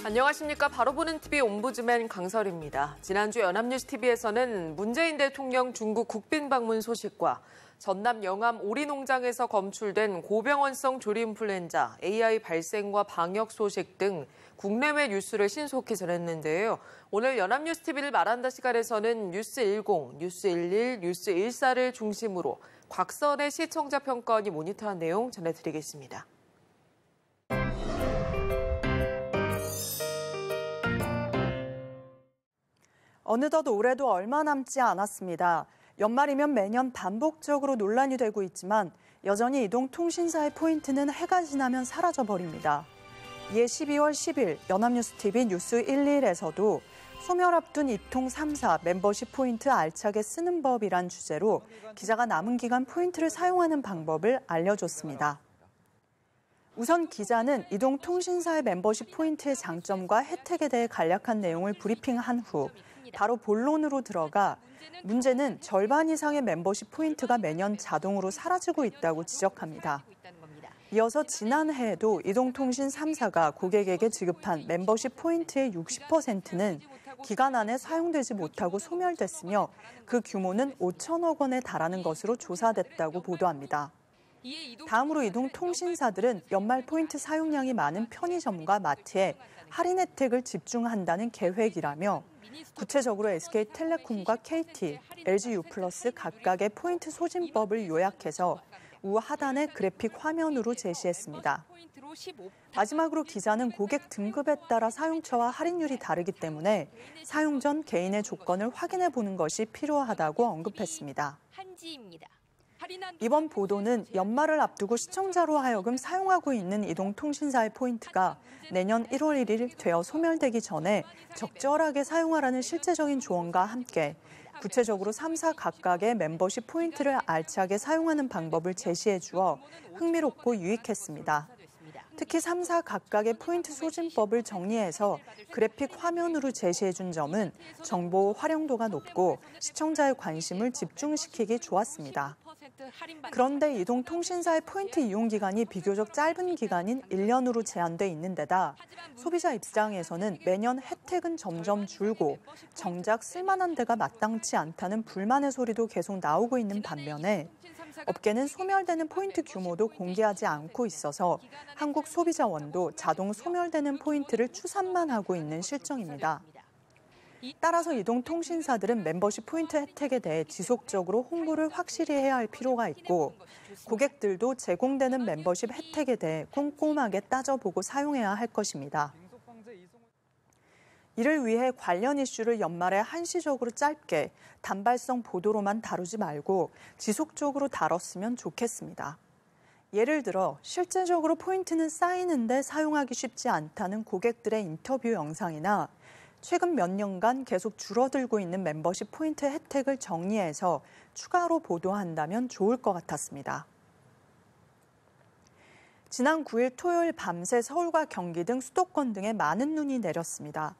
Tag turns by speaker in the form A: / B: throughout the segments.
A: 안녕하십니까. 바로 보는 TV 옴부즈맨 강설입니다. 지난주 연합뉴스TV에서는 문재인 대통령 중국 국빈 방문 소식과 전남 영암 오리농장에서 검출된 고병원성 조류인플루엔자, AI 발생과 방역 소식 등 국내외 뉴스를 신속히 전했는데요. 오늘 연합뉴스TV를 말한다 시간에서는 뉴스10, 뉴스11, 뉴스14를 중심으로 곽선의 시청자 평가원이 모니터한 내용 전해드리겠습니다.
B: 어느덧 올해도 얼마 남지 않았습니다. 연말이면 매년 반복적으로 논란이 되고 있지만 여전히 이동통신사의 포인트는 해가 지나면 사라져버립니다. 이에 12월 10일 연합뉴스TV 뉴스11에서도 소멸 앞둔 이통 3사 멤버십 포인트 알차게 쓰는 법이란 주제로 기자가 남은 기간 포인트를 사용하는 방법을 알려줬습니다. 우선 기자는 이동통신사의 멤버십 포인트의 장점과 혜택에 대해 간략한 내용을 브리핑한 후 바로 본론으로 들어가 문제는 절반 이상의 멤버십 포인트가 매년 자동으로 사라지고 있다고 지적합니다. 이어서 지난해에도 이동통신 3사가 고객에게 지급한 멤버십 포인트의 60%는 기간 안에 사용되지 못하고 소멸됐으며 그 규모는 5천억 원에 달하는 것으로 조사됐다고 보도합니다. 다음으로 이동통신사들은 연말 포인트 사용량이 많은 편의점과 마트에 할인 혜택을 집중한다는 계획이라며 구체적으로 SK텔레콤과 KT, LGU+ 각각의 포인트 소진법을 요약해서 우하단의 그래픽 화면으로 제시했습니다. 마지막으로 기자는 고객 등급에 따라 사용처와 할인율이 다르기 때문에 사용 전 개인의 조건을 확인해 보는 것이 필요하다고 언급했습니다. 이번 보도는 연말을 앞두고 시청자로 하여금 사용하고 있는 이동통신사의 포인트가 내년 1월 1일 되어 소멸되기 전에 적절하게 사용하라는 실제적인 조언과 함께 구체적으로 3사 각각의 멤버십 포인트를 알차게 사용하는 방법을 제시해 주어 흥미롭고 유익했습니다. 특히 3사 각각의 포인트 소진법을 정리해서 그래픽 화면으로 제시해 준 점은 정보 활용도가 높고 시청자의 관심을 집중시키기 좋았습니다. 그런데 이동통신사의 포인트 이용 기간이 비교적 짧은 기간인 1년으로 제한돼 있는 데다 소비자 입장에서는 매년 혜택은 점점 줄고 정작 쓸만한 데가 마땅치 않다는 불만의 소리도 계속 나오고 있는 반면에 업계는 소멸되는 포인트 규모도 공개하지 않고 있어서 한국 소비자원도 자동 소멸되는 포인트를 추산만 하고 있는 실정입니다. 따라서 이동통신사들은 멤버십 포인트 혜택에 대해 지속적으로 홍보를 확실히 해야 할 필요가 있고 고객들도 제공되는 멤버십 혜택에 대해 꼼꼼하게 따져보고 사용해야 할 것입니다. 이를 위해 관련 이슈를 연말에 한시적으로 짧게 단발성 보도로만 다루지 말고 지속적으로 다뤘으면 좋겠습니다. 예를 들어 실제적으로 포인트는 쌓이는데 사용하기 쉽지 않다는 고객들의 인터뷰 영상이나 최근 몇 년간 계속 줄어들고 있는 멤버십 포인트 혜택을 정리해서 추가로 보도한다면 좋을 것 같았습니다. 지난 9일 토요일 밤새 서울과 경기 등 수도권 등에 많은 눈이 내렸습니다.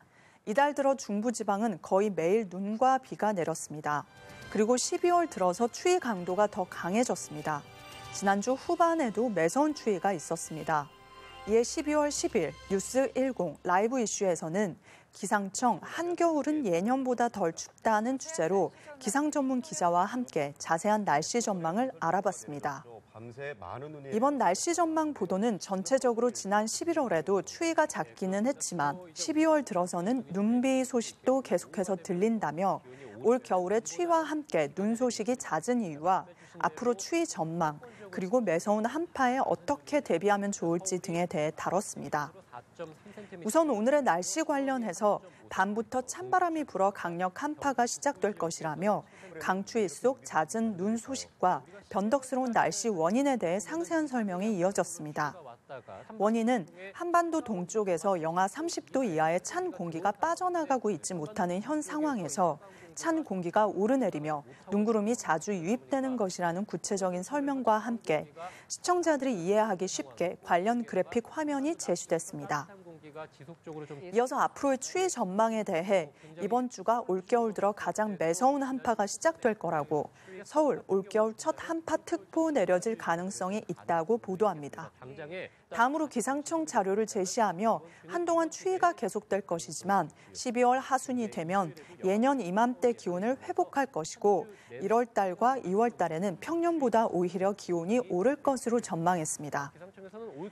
B: 이달 들어 중부지방은 거의 매일 눈과 비가 내렸습니다. 그리고 12월 들어서 추위 강도가 더 강해졌습니다. 지난주 후반에도 매서운 추위가 있었습니다. 이에 12월 10일 뉴스10 라이브 이슈에서는 기상청 한겨울은 예년보다 덜 춥다는 주제로 기상 전문 기자와 함께 자세한 날씨 전망을 알아봤습니다. 이번 날씨 전망 보도는 전체적으로 지난 11월에도 추위가 잦기는 했지만 12월 들어서는 눈비 소식도 계속해서 들린다며 올 겨울에 추위와 함께 눈 소식이 잦은 이유와 앞으로 추위 전망, 그리고 매서운 한파에 어떻게 대비하면 좋을지 등에 대해 다뤘습니다. 우선 오늘의 날씨 관련해서 밤부터 찬바람이 불어 강력 한파가 시작될 것이라며 강추위 속 잦은 눈 소식과 변덕스러운 날씨 원인에 대해 상세한 설명이 이어졌습니다. 원인은 한반도 동쪽에서 영하 30도 이하의 찬 공기가 빠져나가고 있지 못하는 현 상황에서 찬 공기가 오르내리며 눈구름이 자주 유입되는 것이라는 구체적인 설명과 함께 시청자들이 이해하기 쉽게 관련 그래픽 화면이 제시됐습니다. 이어서 앞으로의 추위 전망에 대해 이번 주가 올겨울 들어 가장 매서운 한파가 시작될 거라고 서울 올겨울 첫 한파특보 내려질 가능성이 있다고 보도합니다. 다음으로 기상청 자료를 제시하며 한동안 추위가 계속될 것이지만 12월 하순이 되면 예년 이맘때 기온을 회복할 것이고 1월 달과 2월 달에는 평년보다 오히려 기온이 오를 것으로 전망했습니다.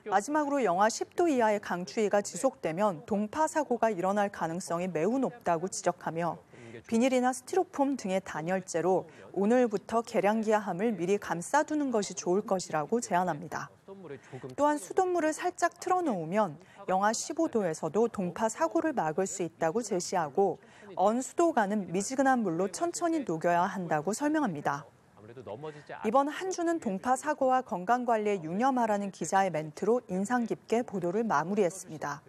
B: 마지막으로 영하 10도 이하의 강추위가 지속되면 동파 사고가 일어날 가능성이 매우 높다고 지적하며 비닐이나 스티로폼 등의 단열재로 오늘부터 계량기화함을 미리 감싸두는 것이 좋을 것이라고 제안합니다. 또한 수돗물을 살짝 틀어놓으면 영하 15도에서도 동파 사고를 막을 수 있다고 제시하고 언수도가는 미지근한 물로 천천히 녹여야 한다고 설명합니다. 이번 한 주는 동파 사고와 건강관리에 유념하라는 기자의 멘트로 인상 깊게 보도를 마무리했습니다.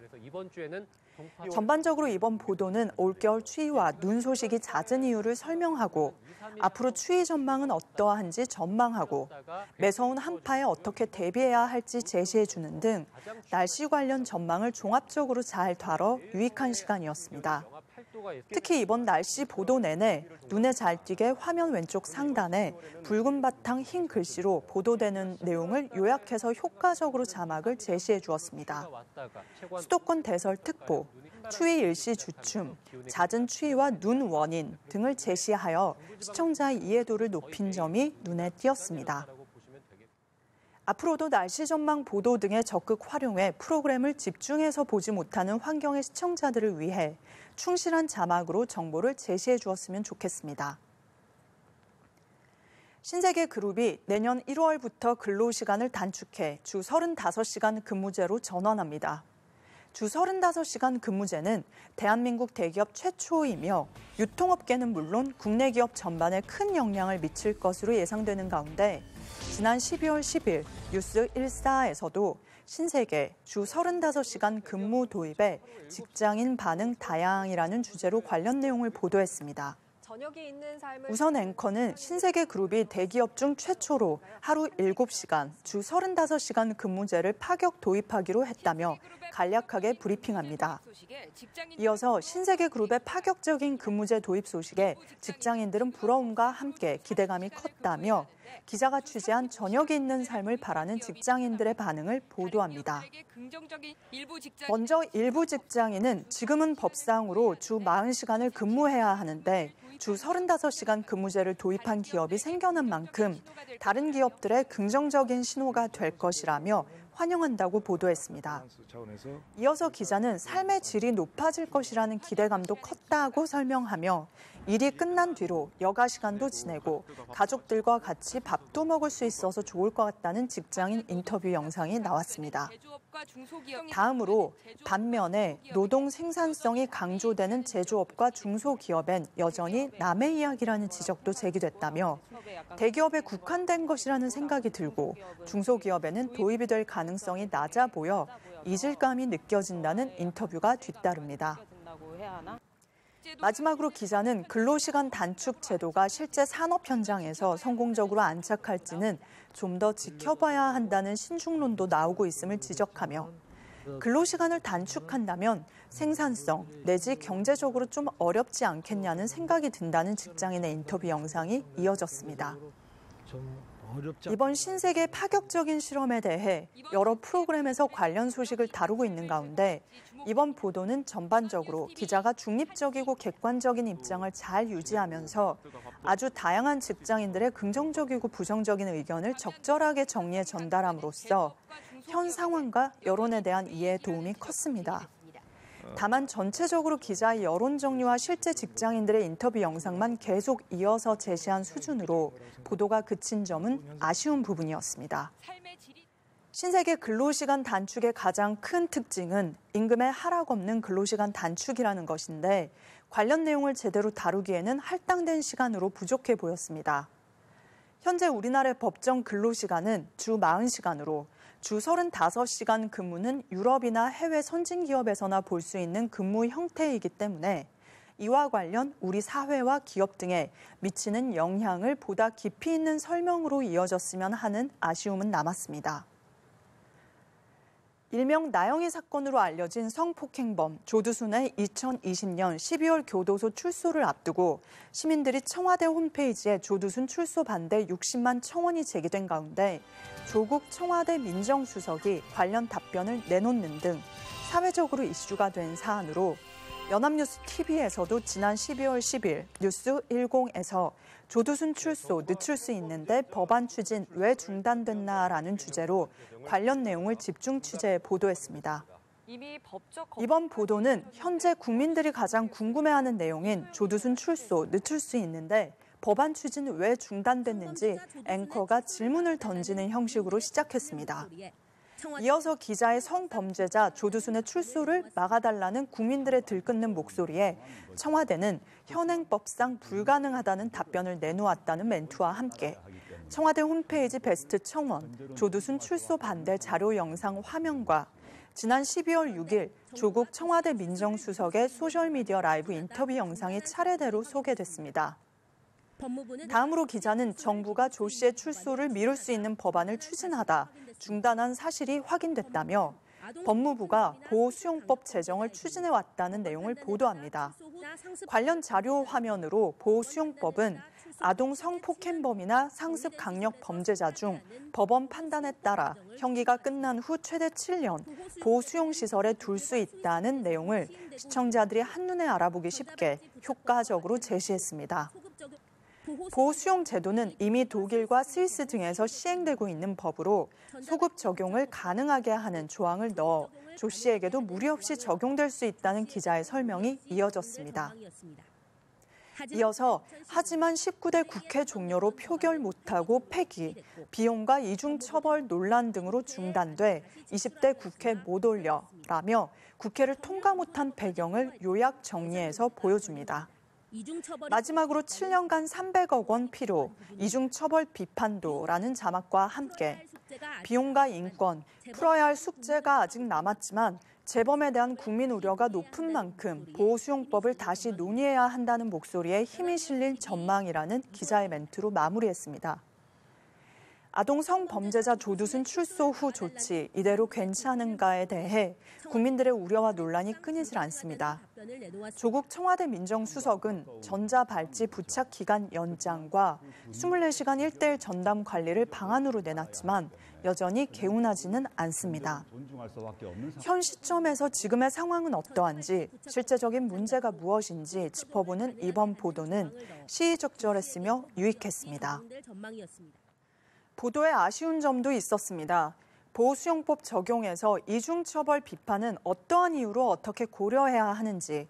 B: 전반적으로 이번 보도는 올겨울 추위와 눈 소식이 잦은 이유를 설명하고 앞으로 추위 전망은 어떠한지 전망하고 매서운 한파에 어떻게 대비해야 할지 제시해주는 등 날씨 관련 전망을 종합적으로 잘 다뤄 유익한 시간이었습니다. 특히 이번 날씨 보도 내내 눈에 잘 띄게 화면 왼쪽 상단에 붉은 바탕 흰 글씨로 보도되는 내용을 요약해서 효과적으로 자막을 제시해 주었습니다. 수도권 대설특보, 추위 일시 주춤, 잦은 추위와 눈 원인 등을 제시하여 시청자의 이해도를 높인 점이 눈에 띄었습니다. 앞으로도 날씨 전망 보도 등에 적극 활용해 프로그램을 집중해서 보지 못하는 환경의 시청자들을 위해 충실한 자막으로 정보를 제시해 주었으면 좋겠습니다. 신세계그룹이 내년 1월부터 근로시간을 단축해 주 35시간 근무제로 전환합니다. 주 35시간 근무제는 대한민국 대기업 최초이며 유통업계는 물론 국내 기업 전반에 큰 영향을 미칠 것으로 예상되는 가운데 지난 12월 10일 뉴스 14에서도 신세계 주 35시간 근무 도입에 직장인 반응 다양이라는 주제로 관련 내용을 보도했습니다. 우선 앵커는 신세계그룹이 대기업 중 최초로 하루 7시간, 주 35시간 근무제를 파격 도입하기로 했다며 간략하게 브리핑합니다. 이어서 신세계그룹의 파격적인 근무제 도입 소식에 직장인들은 부러움과 함께 기대감이 컸다며 기자가 취재한 저녁이 있는 삶을 바라는 직장인들의 반응을 보도합니다. 먼저 일부 직장인은 지금은 법상으로 주 40시간을 근무해야 하는데 주 35시간 근무제를 도입한 기업이 생겨난 만큼 다른 기업들의 긍정적인 신호가 될 것이라며 환영한다고 보도했습니다. 이어서 기자는 삶의 질이 높아질 것이라는 기대감도 컸다고 설명하며 일이 끝난 뒤로 여가 시간도 지내고 가족들과 같이 밥도 먹을 수 있어서 좋을 것 같다는 직장인 인터뷰 영상이 나왔습니다. 다음으로 반면에 노동 생산성이 강조되는 제조업과 중소기업엔 여전히 남의 이야기라는 지적도 제기됐다며 대기업에 국한된 것이라는 생각이 들고 중소기업에는 도입이 될 가능성이 낮아 보여 이질감이 느껴진다는 인터뷰가 뒤따릅니다. 마지막으로 기자는 근로시간 단축 제도가 실제 산업 현장에서 성공적으로 안착할지는 좀 더 지켜봐야 한다는 신중론도 나오고 있음을 지적하며 근로시간을 단축한다면 생산성 내지 경제적으로 좀 어렵지 않겠냐는 생각이 든다는 직장인의 인터뷰 영상이 이어졌습니다. 이번 신세계 파격적인 실험에 대해 여러 프로그램에서 관련 소식을 다루고 있는 가운데 이번 보도는 전반적으로 기자가 중립적이고 객관적인 입장을 잘 유지하면서 아주 다양한 직장인들의 긍정적이고 부정적인 의견을 적절하게 정리해 전달함으로써 현 상황과 여론에 대한 이해에 도움이 컸습니다. 다만 전체적으로 기자의 여론 정리와 실제 직장인들의 인터뷰 영상만 계속 이어서 제시한 수준으로 보도가 그친 점은 아쉬운 부분이었습니다. 신세계 근로시간 단축의 가장 큰 특징은 임금의 하락 없는 근로시간 단축이라는 것인데 관련 내용을 제대로 다루기에는 할당된 시간으로 부족해 보였습니다. 현재 우리나라의 법정 근로시간은 주 40시간으로 주 35시간 근무는 유럽이나 해외 선진 기업에서나 볼 수 있는 근무 형태이기 때문에 이와 관련 우리 사회와 기업 등에 미치는 영향을 보다 깊이 있는 설명으로 이어졌으면 하는 아쉬움은 남았습니다. 일명 나영이 사건으로 알려진 성폭행범 조두순의 2020년 12월 교도소 출소를 앞두고 시민들이 청와대 홈페이지에 조두순 출소 반대 60만 청원이 제기된 가운데 조국 청와대 민정수석이 관련 답변을 내놓는 등 사회적으로 이슈가 된 사안으로 연합뉴스 TV에서도 지난 12월 10일 뉴스 10에서 조두순 출소 늦출 수 있는데 법안 추진 왜 중단됐나라는 주제로 관련 내용을 집중 취재해 보도했습니다. 이번 보도는 현재 국민들이 가장 궁금해하는 내용인 조두순 출소 늦출 수 있는데 법안 추진 왜 중단됐는지 앵커가 질문을 던지는 형식으로 시작했습니다. 이어서 기자의 성범죄자 조두순의 출소를 막아달라는 국민들의 들끓는 목소리에 청와대는 현행법상 불가능하다는 답변을 내놓았다는 멘트와 함께 청와대 홈페이지 베스트 청원, 조두순 출소 반대 자료 영상 화면과 지난 12월 6일 조국 청와대 민정수석의 소셜미디어 라이브 인터뷰 영상이 차례대로 소개됐습니다. 다음으로 기자는 정부가 조 씨의 출소를 미룰 수 있는 법안을 추진하다 중단한 사실이 확인됐다며 법무부가 보호수용법 제정을 추진해왔다는 내용을 보도합니다. 관련 자료 화면으로 보호수용법은 아동 성폭행범이나 상습 강력 범죄자 중 법원 판단에 따라 형기가 끝난 후 최대 7년 보호수용시설에 둘 수 있다는 내용을 시청자들이 한눈에 알아보기 쉽게 효과적으로 제시했습니다. 보호수용 제도는 이미 독일과 스위스 등에서 시행되고 있는 법으로 소급 적용을 가능하게 하는 조항을 넣어 조 씨에게도 무리 없이 적용될 수 있다는 기자의 설명이 이어졌습니다. 이어서 하지만 19대 국회 종료로 표결 못하고 폐기, 비용과 이중처벌 논란 등으로 중단돼 20대 국회 못 올려라며 국회를 통과 못한 배경을 요약 정리해서 보여줍니다. 마지막으로 7년간 300억 원 필요, 이중처벌 비판도라는 자막과 함께 비용과 인권, 풀어야 할 숙제가 아직 남았지만 재범에 대한 국민 우려가 높은 만큼 보호수용법을 다시 논의해야 한다는 목소리에 힘이 실린 전망이라는 기자의 멘트로 마무리했습니다. 아동 성범죄자 조두순 출소 후 조치 이대로 괜찮은가에 대해 국민들의 우려와 논란이 끊이질 않습니다. 조국 청와대 민정수석은 전자발찌 부착 기간 연장과 24시간 1:1 전담 관리를 방안으로 내놨지만 여전히 개운하지는 않습니다. 현 시점에서 지금의 상황은 어떠한지, 실제적인 문제가 무엇인지 짚어보는 이번 보도는 시의적절했으며 유익했습니다. 보도에 아쉬운 점도 있었습니다. 보호수용법 적용에서 이중처벌 비판은 어떠한 이유로 어떻게 고려해야 하는지,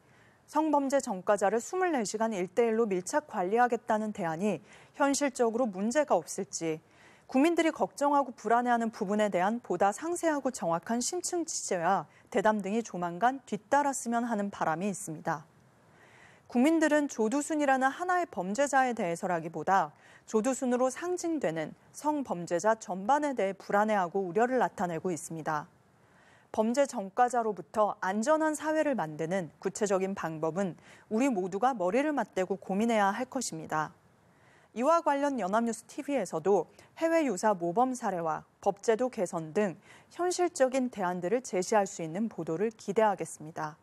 B: 성범죄 전과자를 24시간 1:1로 밀착 관리하겠다는 대안이 현실적으로 문제가 없을지, 국민들이 걱정하고 불안해하는 부분에 대한 보다 상세하고 정확한 심층 취재와 대담 등이 조만간 뒤따랐으면 하는 바람이 있습니다. 국민들은 조두순이라는 하나의 범죄자에 대해서라기보다 조두순으로 상징되는 성범죄자 전반에 대해 불안해하고 우려를 나타내고 있습니다. 범죄 전과자로부터 안전한 사회를 만드는 구체적인 방법은 우리 모두가 머리를 맞대고 고민해야 할 것입니다. 이와 관련 연합뉴스 TV에서도 해외 유사 모범 사례와 법제도 개선 등 현실적인 대안들을 제시할 수 있는 보도를 기대하겠습니다.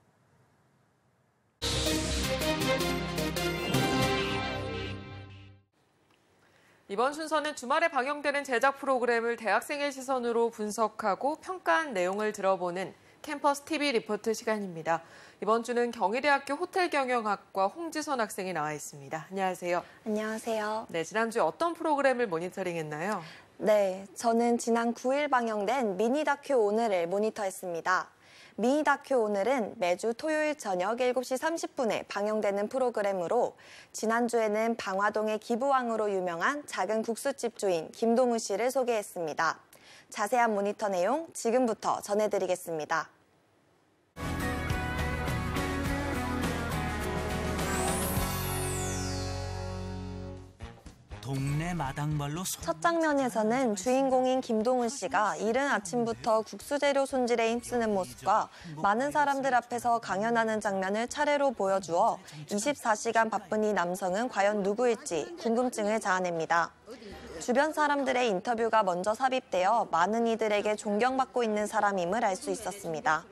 A: 이번 순서는 주말에 방영되는 제작 프로그램을 대학생의 시선으로 분석하고 평가한 내용을 들어보는 캠퍼스 TV 리포트 시간입니다. 이번 주는 경희대학교 호텔경영학과 홍지선 학생이 나와 있습니다. 안녕하세요.
C: 안녕하세요.
A: 네, 지난주에 어떤 프로그램을 모니터링했나요?
C: 네, 저는 지난 9일 방영된 미니 다큐 오늘을 모니터했습니다. 미니 다큐 오늘은 매주 토요일 저녁 7시 30분에 방영되는 프로그램으로 지난주에는 방화동의 기부왕으로 유명한 작은 국수집 주인 김동우 씨를 소개했습니다. 자세한 모니터 내용 지금부터 전해드리겠습니다.
D: 동네 마당발로
C: 첫 장면에서는 주인공인 김동훈 씨가 이른 아침부터 국수 재료 손질에 힘쓰는 모습과 많은 사람들 앞에서 강연하는 장면을 차례로 보여주어 24시간 바쁜 이 남성은 과연 누구일지 궁금증을 자아냅니다. 주변 사람들의 인터뷰가 먼저 삽입되어 많은 이들에게 존경받고 있는 사람임을 알 수 있었습니다.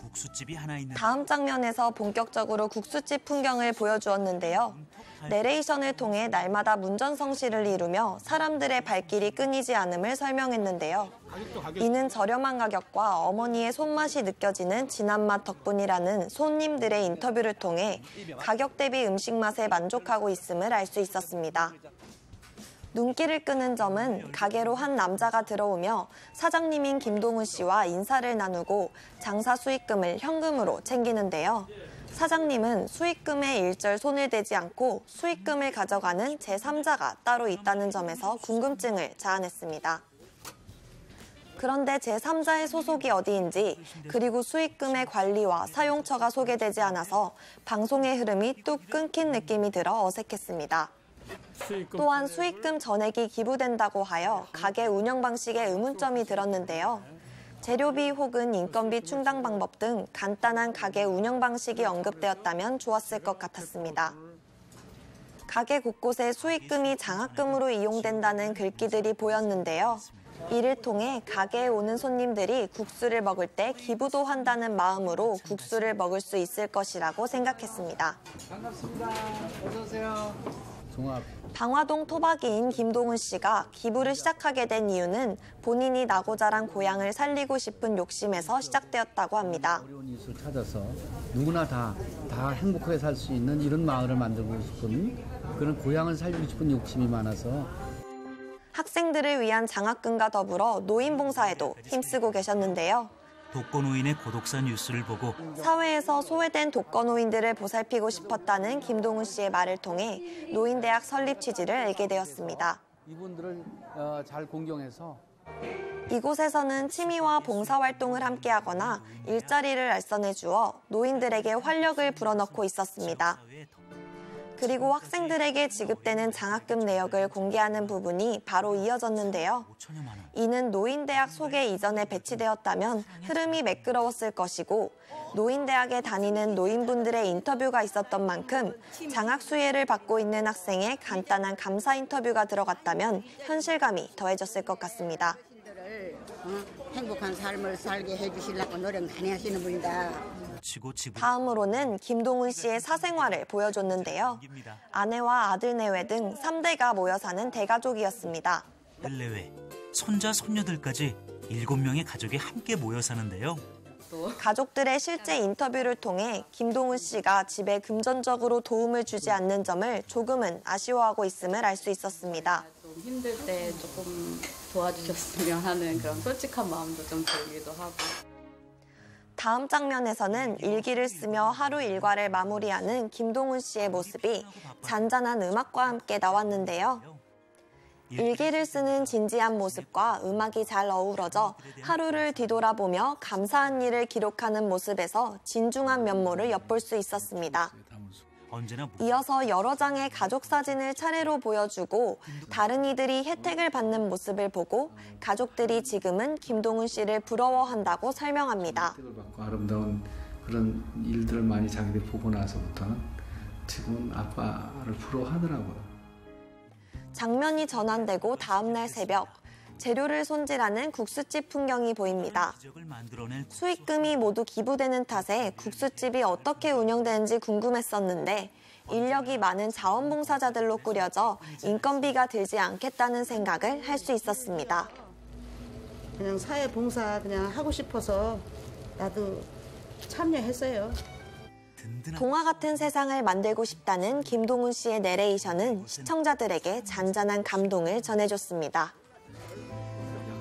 D: 국수집이 하나 있는
C: 다음 장면에서 본격적으로 국수집 풍경을 보여주었는데요. 내레이션을 통해 날마다 문전성시를 이루며 사람들의 발길이 끊이지 않음을 설명했는데요. 이는 저렴한 가격과 어머니의 손맛이 느껴지는 진한 맛 덕분이라는 손님들의 인터뷰를 통해 가격 대비 음식 맛에 만족하고 있음을 알 수 있었습니다. 눈길을 끄는 점은 가게로 한 남자가 들어오며 사장님인 김동훈 씨와 인사를 나누고 장사 수익금을 현금으로 챙기는데요. 사장님은 수익금에 일절 손을 대지 않고 수익금을 가져가는 제3자가 따로 있다는 점에서 궁금증을 자아냈습니다. 그런데 제3자의 소속이 어디인지 그리고 수익금의 관리와 사용처가 소개되지 않아서 방송의 흐름이 뚝 끊긴 느낌이 들어 어색했습니다. 또한 수익금 전액이 기부된다고 하여 가게 운영 방식에 의문점이 들었는데요. 재료비 혹은 인건비 충당 방법 등 간단한 가게 운영 방식이 언급되었다면 좋았을 것 같았습니다. 가게 곳곳에 수익금이 장학금으로 이용된다는 글귀들이 보였는데요. 이를 통해 가게에 오는 손님들이 국수를 먹을 때 기부도 한다는 마음으로 국수를 먹을 수 있을 것이라고 생각했습니다.
E: 반갑습니다. 어서 오세요.
C: 방화동 토박이인 김동훈 씨가 기부를 시작하게 된 이유는 본인이 나고 자란 고향을 살리고 싶은 욕심에서 시작되었다고 합니다.
E: 어려운 이웃을 찾아서 누구나 다 행복하게 살 수 있는 이런 마을을 만들고 싶은 그런 고향을 살리고 싶은 욕심이 많아서
C: 학생들을 위한 장학금과 더불어 노인 봉사에도 힘쓰고 계셨는데요.
D: 독거노인의 고독사 뉴스를 보고
C: 사회에서 소외된 독거노인들을 보살피고 싶었다는 김동훈 씨의 말을 통해 노인대학 설립 취지를 알게 되었습니다.
E: 이분들을 잘 공경해서
C: 이곳에서는 취미와 봉사활동을 함께하거나 일자리를 알선해 주어 노인들에게 활력을 불어넣고 있었습니다. 그리고 학생들에게 지급되는 장학금 내역을 공개하는 부분이 바로 이어졌는데요. 이는 노인대학 소개 이전에 배치되었다면 흐름이 매끄러웠을 것이고 노인대학에 다니는 노인분들의 인터뷰가 있었던 만큼 장학 수혜를 받고 있는 학생의 간단한 감사 인터뷰가 들어갔다면 현실감이 더해졌을 것 같습니다.
F: 행복한 삶을 살게 해주시려고 노력 많이 하시는 분이다.
C: 다음으로는 김동훈 씨의 사생활을 보여줬는데요. 아내와 아들 내외 등 3대가 모여 사는 대가족이었습니다.
D: 내외, 손자, 손녀들까지 7명의 가족이 함께 모여 사는데요.
C: 가족들의 실제 인터뷰를 통해 김동훈 씨가 집에 금전적으로 도움을 주지 않는 점을 조금은 아쉬워하고 있음을 알 수 있었습니다.
G: 좀 힘들 때 조금 도와주셨으면 하는 그런 솔직한 마음도 좀 들기도 하고.
C: 다음 장면에서는 일기를 쓰며 하루 일과를 마무리하는 김동훈 씨의 모습이 잔잔한 음악과 함께 나왔는데요. 일기를 쓰는 진지한 모습과 음악이 잘 어우러져 하루를 뒤돌아보며 감사한 일을 기록하는 모습에서 진중한 면모를 엿볼 수 있었습니다. 이어서 여러 장의 가족 사진을 차례로 보여주고 다른 이들이 혜택을 받는 모습을 보고 가족들이 지금은 김동훈 씨를 부러워한다고 설명합니다.
E: 혜택을 받고 아름다운 그런 일들을 많이 자기들이 보고 나서부터는 지금은 아빠를 부러워하더라고요.
C: 장면이 전환되고 다음날 새벽, 재료를 손질하는 국수집 풍경이 보입니다. 수익금이 모두 기부되는 탓에 국수집이 어떻게 운영되는지 궁금했었는데 인력이 많은 자원봉사자들로 꾸려져 인건비가 들지 않겠다는 생각을 할 수 있었습니다.
F: 그냥 사회봉사 그냥 하고 싶어서 나도 참여했어요.
C: 동화 같은 세상을 만들고 싶다는 김동훈 씨의 내레이션은 시청자들에게 잔잔한 감동을 전해줬습니다.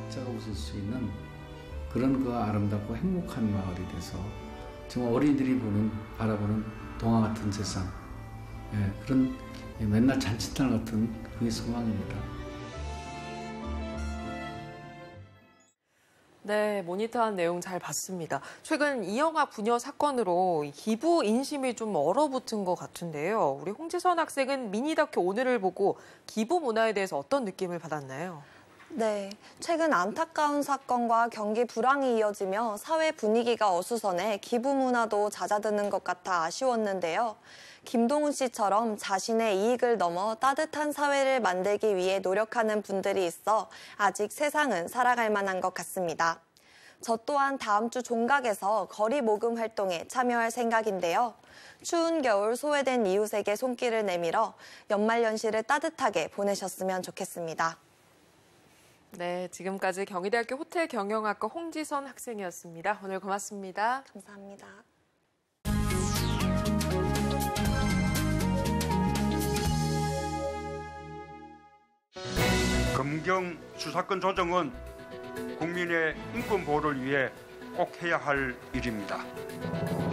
E: 약자가 웃을 수 있는 그런 그 아름답고 행복한 마을이 돼서 정말 어린이들이 바라보는 동화 같은 세상, 그런 맨날 잔칫날 같은 그게 소망입니다.
A: 네, 모니터한 내용 잘 봤습니다. 최근 이영하 부녀 사건으로 기부 인심이 좀 얼어붙은 것 같은데요. 우리 홍지선 학생은 미니 다큐 오늘을 보고 기부 문화에 대해서 어떤 느낌을 받았나요?
C: 네, 최근 안타까운 사건과 경기 불황이 이어지며 사회 분위기가 어수선해 기부 문화도 잦아드는 것 같아 아쉬웠는데요. 김동훈 씨처럼 자신의 이익을 넘어 따뜻한 사회를 만들기 위해 노력하는 분들이 있어 아직 세상은 살아갈 만한 것 같습니다. 저 또한 다음 주 종각에서 거리 모금 활동에 참여할 생각인데요. 추운 겨울 소외된 이웃에게 손길을 내밀어 연말연시를 따뜻하게 보내셨으면 좋겠습니다.
A: 네, 지금까지 경희대학교 호텔경영학과 홍지선 학생이었습니다. 오늘 고맙습니다.
C: 감사합니다.
H: 검경 수사권 조정은 국민의 인권 보호를 위해 꼭 해야 할 일입니다.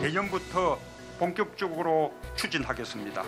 H: 내년부터 본격적으로 추진하겠습니다.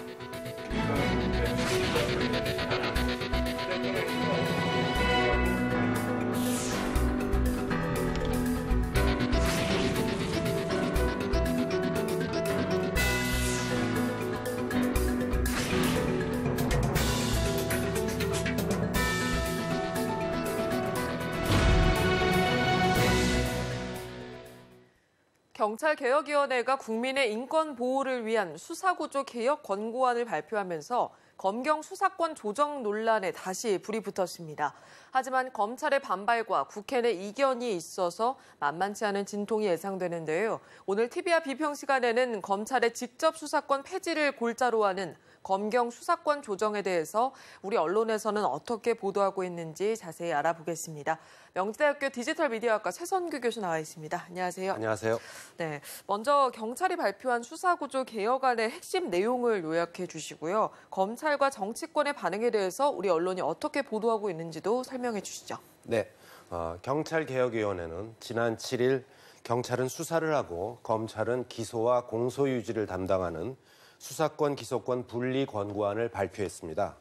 A: 경찰개혁위원회가 국민의 인권 보호를 위한 수사구조 개혁 권고안을 발표하면서 검경 수사권 조정 논란에 다시 불이 붙었습니다. 하지만 검찰의 반발과 국회 내 이견이 있어서 만만치 않은 진통이 예상되는데요. 오늘 TV와 비평 시간에는 검찰의 직접 수사권 폐지를 골자로 하는 검경 수사권 조정에 대해서 우리 언론에서는 어떻게 보도하고 있는지 자세히 알아보겠습니다. 명지대학교 디지털미디어학과 최선규 교수 나와 있습니다. 안녕하세요.
I: 안녕하세요.
A: 네, 먼저 경찰이 발표한 수사구조 개혁안의 핵심 내용을 요약해 주시고요. 검찰과 정치권의 반응에 대해서 우리 언론이 어떻게 보도하고 있는지도 설명해 주시죠.
I: 네, 경찰개혁위원회는 지난 7일 경찰은 수사를 하고 검찰은 기소와 공소유지를 담당하는 수사권 기소권 분리 권고안을 발표했습니다.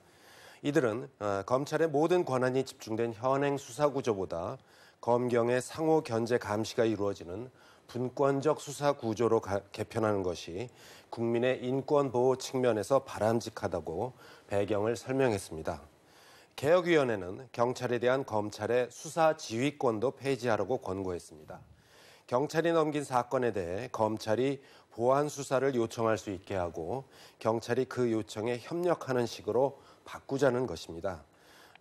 I: 이들은 검찰의 모든 권한이 집중된 현행 수사구조보다 검경의 상호 견제 감시가 이루어지는 분권적 수사구조로 개편하는 것이 국민의 인권 보호 측면에서 바람직하다고 배경을 설명했습니다. 개혁위원회는 경찰에 대한 검찰의 수사 지휘권도 폐지하라고 권고했습니다. 경찰이 넘긴 사건에 대해 검찰이 보완 수사를 요청할 수 있게 하고 경찰이 그 요청에 협력하는 식으로 바꾸자는 것입니다.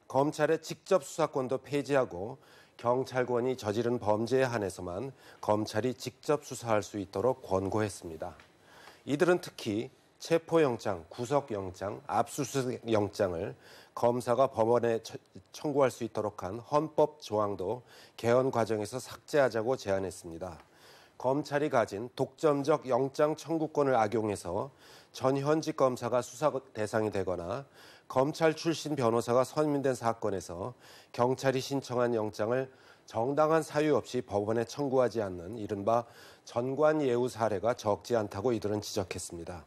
I: 검찰의 직접 수사권도 폐지하고 경찰권이 저지른 범죄에 한해서만 검찰이 직접 수사할 수 있도록 권고했습니다. 이들은 특히 체포영장, 구속영장, 압수수색영장을 검사가 법원에 청구할 수 있도록 한 헌법 조항도 개헌 과정에서 삭제하자고 제안했습니다. 검찰이 가진 독점적 영장 청구권을 악용해서 전 현직 검사가 수사 대상이 되거나 검찰 출신 변호사가 선임된 사건에서 경찰이 신청한 영장을 정당한 사유 없이 법원에 청구하지 않는 이른바 전관예우 사례가 적지 않다고 이들은 지적했습니다.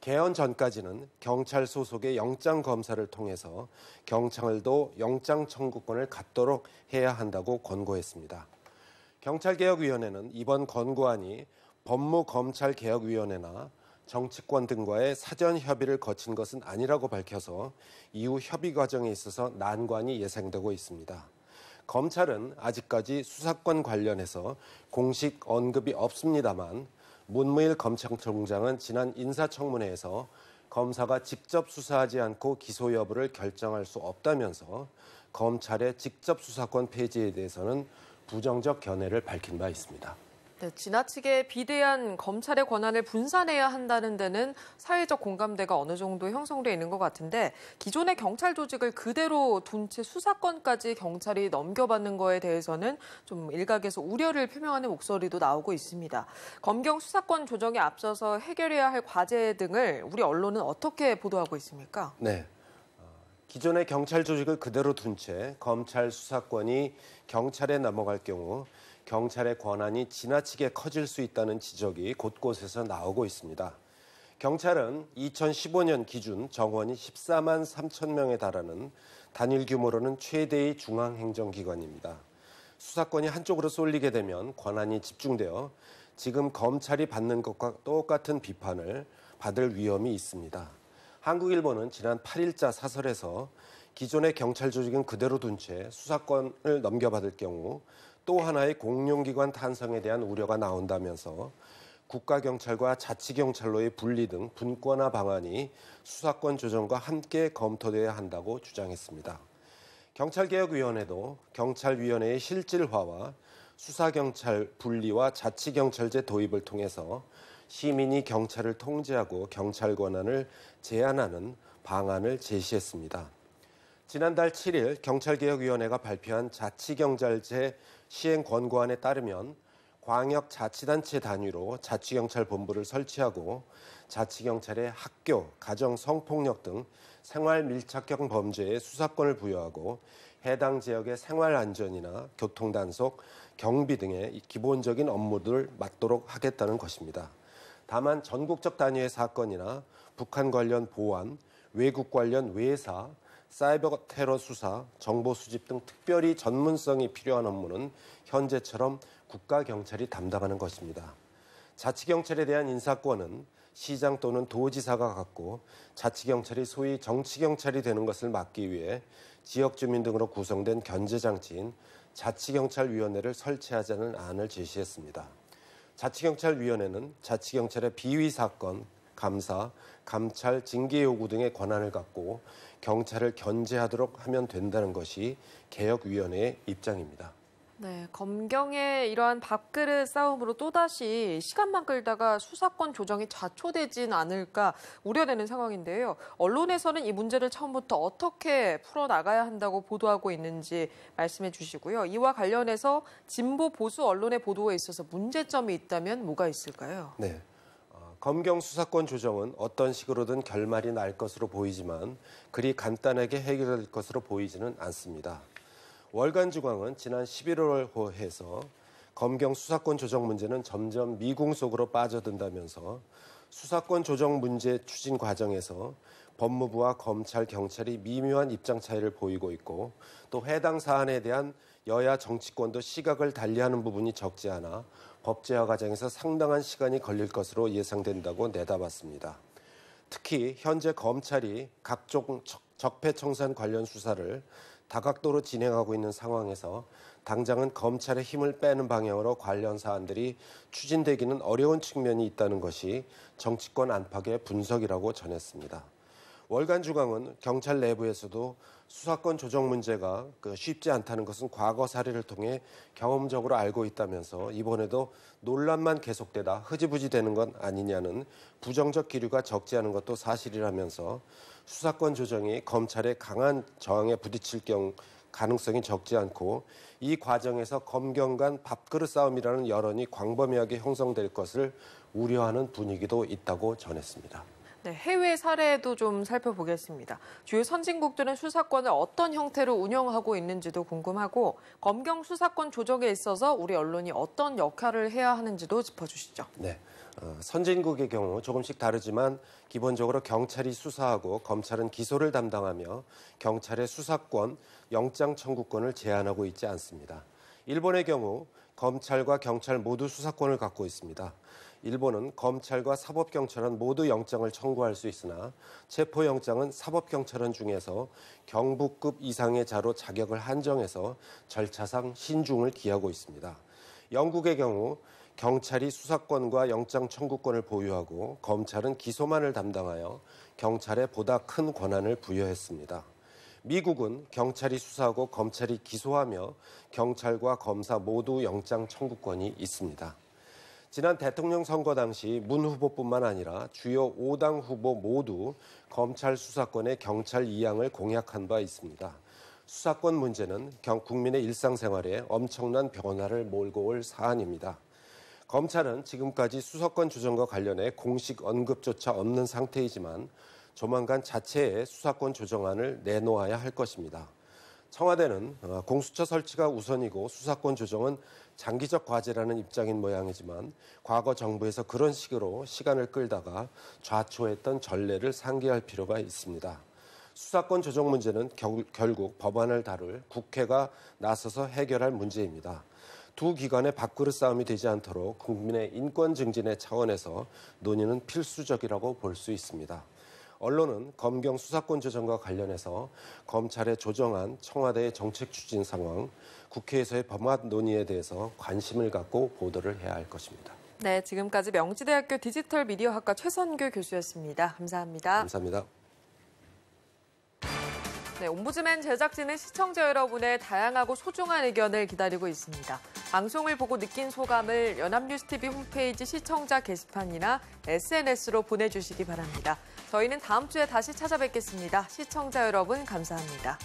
I: 개헌 전까지는 경찰 소속의 영장 검사를 통해서 경찰도 영장 청구권을 갖도록 해야 한다고 권고했습니다. 경찰개혁위원회는 이번 권고안이 법무검찰개혁위원회나 정치권 등과의 사전 협의를 거친 것은 아니라고 밝혀서 이후 협의 과정에 있어서 난관이 예상되고 있습니다. 검찰은 아직까지 수사권 관련해서 공식 언급이 없습니다만 문무일 검찰총장은 지난 인사청문회에서 검사가 직접 수사하지 않고 기소 여부를 결정할 수 없다면서 검찰의 직접 수사권 폐지에 대해서는 부정적 견해를 밝힌 바 있습니다.
A: 네, 지나치게 비대한 검찰의 권한을 분산해야 한다는 데는 사회적 공감대가 어느 정도 형성돼 있는 것 같은데 기존의 경찰 조직을 그대로 둔 채 수사권까지 경찰이 넘겨받는 거에 대해서는 좀 일각에서 우려를 표명하는 목소리도 나오고 있습니다. 검경 수사권 조정에 앞서서 해결해야 할 과제 등을 우리 언론은 어떻게 보도하고 있습니까?
I: 네. 기존의 경찰 조직을 그대로 둔 채 검찰 수사권이 경찰에 넘어갈 경우 경찰의 권한이 지나치게 커질 수 있다는 지적이 곳곳에서 나오고 있습니다. 경찰은 2015년 기준 정원이 14만 3천 명에 달하는 단일 규모로는 최대의 중앙행정기관입니다. 수사권이 한쪽으로 쏠리게 되면 권한이 집중되어 지금 검찰이 받는 것과 똑같은 비판을 받을 위험이 있습니다. 한국일보는 지난 8일자 사설에서 기존의 경찰 조직은 그대로 둔 채 수사권을 넘겨받을 경우 또 하나의 공룡기관 탄생에 대한 우려가 나온다면서 국가경찰과 자치경찰로의 분리 등 분권화 방안이 수사권 조정과 함께 검토돼야 한다고 주장했습니다. 경찰개혁위원회도 경찰위원회의 실질화와 수사경찰 분리와 자치경찰제 도입을 통해서 시민이 경찰을 통제하고 경찰 권한을 제한하는 방안을 제시했습니다. 지난달 7일 경찰개혁위원회가 발표한 자치경찰제 시행 권고안에 따르면 광역자치단체 단위로 자치경찰본부를 설치하고 자치경찰의 학교, 가정 성폭력 등 생활 밀착형 범죄의 수사권을 부여하고 해당 지역의 생활 안전이나 교통단속, 경비 등의 기본적인 업무들을 맡도록 하겠다는 것입니다. 다만 전국적 단위의 사건이나 북한 관련 보안, 외국 관련 외사, 사이버 테러 수사, 정보 수집 등 특별히 전문성이 필요한 업무는 현재처럼 국가경찰이 담당하는 것입니다. 자치경찰에 대한 인사권은 시장 또는 도지사가 갖고 자치경찰이 소위 정치경찰이 되는 것을 막기 위해 지역주민 등으로 구성된 견제장치인 자치경찰위원회를 설치하자는 안을 제시했습니다. 자치경찰위원회는 자치경찰의 비위사건, 감사, 감찰, 징계 요구 등의 권한을 갖고 경찰을 견제하도록 하면 된다는 것이 개혁위원회의 입장입니다.
A: 네, 검경의 이러한 밥그릇 싸움으로 또다시 시간만 끌다가 수사권 조정이 좌초되진 않을까 우려되는 상황인데요. 언론에서는 이 문제를 처음부터 어떻게 풀어나가야 한다고 보도하고 있는지 말씀해 주시고요. 이와 관련해서 진보 보수 언론의 보도에 있어서 문제점이 있다면 뭐가 있을까요?
I: 네. 검경 수사권 조정은 어떤 식으로든 결말이 날 것으로 보이지만 그리 간단하게 해결될 것으로 보이지는 않습니다. 월간중앙은 지난 11월호에서 검경 수사권 조정 문제는 점점 미궁 속으로 빠져든다면서 수사권 조정 문제 추진 과정에서 법무부와 검찰, 경찰이 미묘한 입장 차이를 보이고 있고 또 해당 사안에 대한 여야 정치권도 시각을 달리하는 부분이 적지 않아 법제화 과정에서 상당한 시간이 걸릴 것으로 예상된다고 내다봤습니다. 특히 현재 검찰이 각종 적폐청산 관련 수사를 다각도로 진행하고 있는 상황에서 당장은 검찰의 힘을 빼는 방향으로 관련 사안들이 추진되기는 어려운 측면이 있다는 것이 정치권 안팎의 분석이라고 전했습니다. 월간중앙은 경찰 내부에서도 수사권 조정 문제가 쉽지 않다는 것은 과거 사례를 통해 경험적으로 알고 있다면서 이번에도 논란만 계속되다 흐지부지 되는 건 아니냐는 부정적 기류가 적지 않은 것도 사실이라면서 수사권 조정이 검찰의 강한 저항에 부딪힐 가능성이 적지 않고 이 과정에서 검경 간 밥그릇 싸움이라는 여론이 광범위하게 형성될 것을 우려하는 분위기도 있다고 전했습니다.
A: 네, 해외 사례도 좀 살펴보겠습니다. 주요 선진국들은 수사권을 어떤 형태로 운영하고 있는지도 궁금하고 검경 수사권 조정에 있어서 우리 언론이 어떤 역할을 해야 하는지도 짚어주시죠.
I: 네, 선진국의 경우 조금씩 다르지만 기본적으로 경찰이 수사하고 검찰은 기소를 담당하며 경찰의 수사권, 영장 청구권을 제한하고 있지 않습니다. 일본의 경우 검찰과 경찰 모두 수사권을 갖고 있습니다. 일본은 검찰과 사법경찰은 모두 영장을 청구할 수 있으나 체포영장은 사법경찰은 중에서 경부급 이상의 자로 자격을 한정해서 절차상 신중을 기하고 있습니다. 영국의 경우 경찰이 수사권과 영장 청구권을 보유하고 검찰은 기소만을 담당하여 경찰에 보다 큰 권한을 부여했습니다. 미국은 경찰이 수사하고 검찰이 기소하며 경찰과 검사 모두 영장 청구권이 있습니다. 지난 대통령 선거 당시 문 후보뿐만 아니라 주요 5당 후보 모두 검찰 수사권의 경찰 이양을 공약한 바 있습니다. 수사권 문제는 국민의 일상생활에 엄청난 변화를 몰고 올 사안입니다. 검찰은 지금까지 수사권 조정과 관련해 공식 언급조차 없는 상태이지만 조만간 자체의 수사권 조정안을 내놓아야 할 것입니다. 청와대는 공수처 설치가 우선이고 수사권 조정은 장기적 과제라는 입장인 모양이지만 과거 정부에서 그런 식으로 시간을 끌다가 좌초했던 전례를 상기할 필요가 있습니다. 수사권 조정 문제는 결국 법안을 다룰 국회가 나서서 해결할 문제입니다. 두 기관의 밥그릇 싸움이 되지 않도록 국민의 인권 증진의 차원에서 논의는 필수적이라고 볼 수 있습니다. 언론은 검경 수사권 조정과 관련해서 검찰의 조정안, 청와대의 정책 추진 상황, 국회에서의 법안 논의에 대해서 관심을 갖고 보도를 해야 할 것입니다.
A: 네, 지금까지 명지대학교 디지털미디어학과 최선교 교수였습니다. 감사합니다.
I: 감사합니다.
A: 네, 옴부즈맨 제작진은 시청자 여러분의 다양하고 소중한 의견을 기다리고 있습니다. 방송을 보고 느낀 소감을 연합뉴스TV 홈페이지 시청자 게시판이나 SNS로 보내주시기 바랍니다. 저희는 다음 주에 다시 찾아뵙겠습니다. 시청자 여러분 감사합니다.